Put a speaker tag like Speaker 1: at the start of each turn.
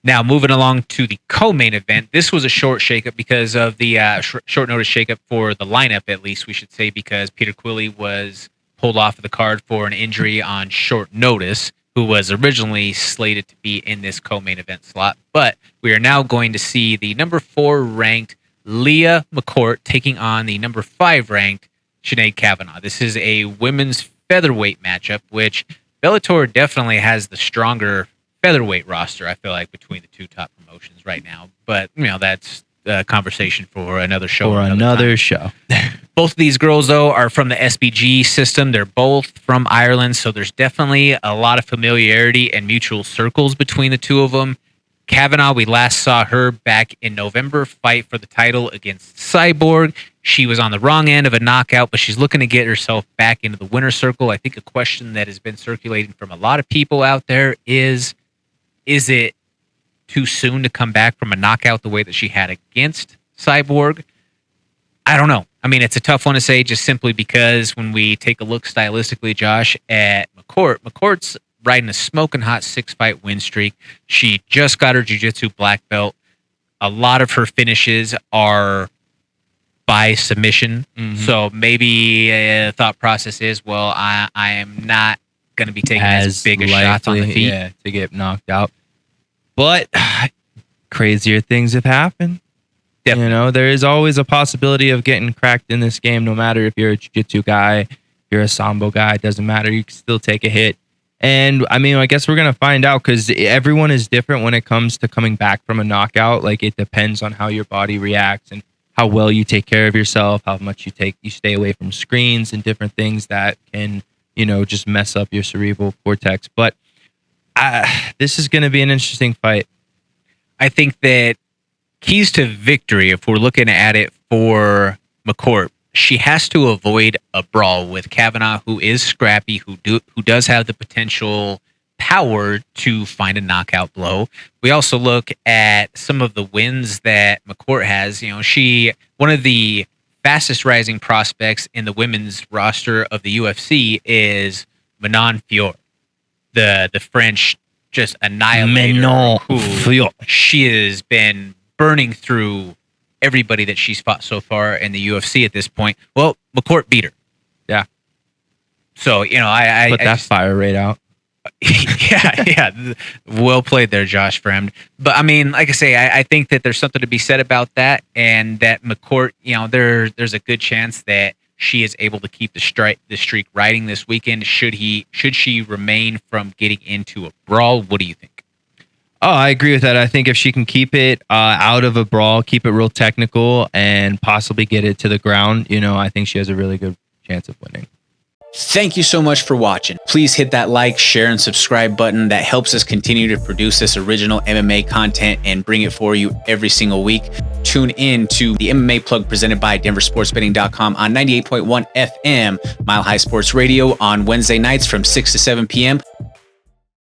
Speaker 1: Now, moving along to the co-main event, this was a short shakeup because of the short notice shakeup for the lineup, at least we should say, because Peter Quilley was pulled off of the card for an injury on short notice, who was originally slated to be in this co-main event slot. But we are now going to see the number 4 ranked Leah McCourt taking on the number 5 ranked Sinead Kavanagh. This is a women's featherweight matchup, which Bellator definitely has the stronger featherweight roster, I feel like, between the two top promotions right now. But, that's a conversation for another show.
Speaker 2: For another show.
Speaker 1: Both of these girls, though, are from the SBG system. They're both from Ireland, so there's definitely a lot of familiarity and mutual circles between the two of them. Kavanagh, we last saw her back in November fight for the title against Cyborg. She was on the wrong end of a knockout, but she's looking to get herself back into the winner's circle. I think a question that has been circulating from a lot of people out there is it too soon to come back from a knockout the way that she had against Cyborg? I don't know. I mean, it's a tough one to say just simply because when we take a look stylistically, Josh, at McCourt's riding a smoking hot 6-fight win streak. She just got her jiu-jitsu black belt. A lot of her finishes are by submission. Mm-hmm. So maybe a thought process is, well, I am not going to be taking as big a shots on the feet.
Speaker 2: Yeah, to get knocked out. But crazier things have happened. Definitely. There is always a possibility of getting cracked in this game, no matter if you're a jiu-jitsu guy, if you're a sambo guy, it doesn't matter. You can still take a hit. And I mean, I guess we're going to find out because everyone is different when it comes to coming back from a knockout. Like, it depends on how your body reacts and how well you take care of yourself, how much you stay away from screens and different things that can, just mess up your cerebral cortex. But this is going to be an interesting fight.
Speaker 1: I think that keys to victory, if we're looking at it for McCourt, she has to avoid a brawl with Kavanagh, who is scrappy, who does have the potential power to find a knockout blow. We also look at some of the wins that McCourt has. One of the fastest rising prospects in the women's roster of the UFC is Manon Fiorot, the French just annihilator. She has been burning through everybody that she's fought so far in the UFC at this point. Well, McCourt beat her.
Speaker 2: Yeah.
Speaker 1: So, I
Speaker 2: put that fire rate out.
Speaker 1: Yeah. Well played there, Josh Fremd. But I mean, like I say, I think that there's something to be said about that, and that McCourt, there's a good chance that she is able to keep the streak riding this weekend. Should she remain from getting into a brawl? What do you think?
Speaker 2: Oh, I agree with that. I think if she can keep it out of a brawl, keep it real technical, and possibly get it to the ground, I think she has a really good chance of winning.
Speaker 3: Thank you so much for watching. Please hit that like, share, and subscribe button. That helps us continue to produce this original MMA content and bring it for you every single week. Tune in to the MMA Plug presented by DenverSportsBetting.com on 98.1 FM, Mile High Sports Radio on Wednesday nights from 6 to 7 p.m.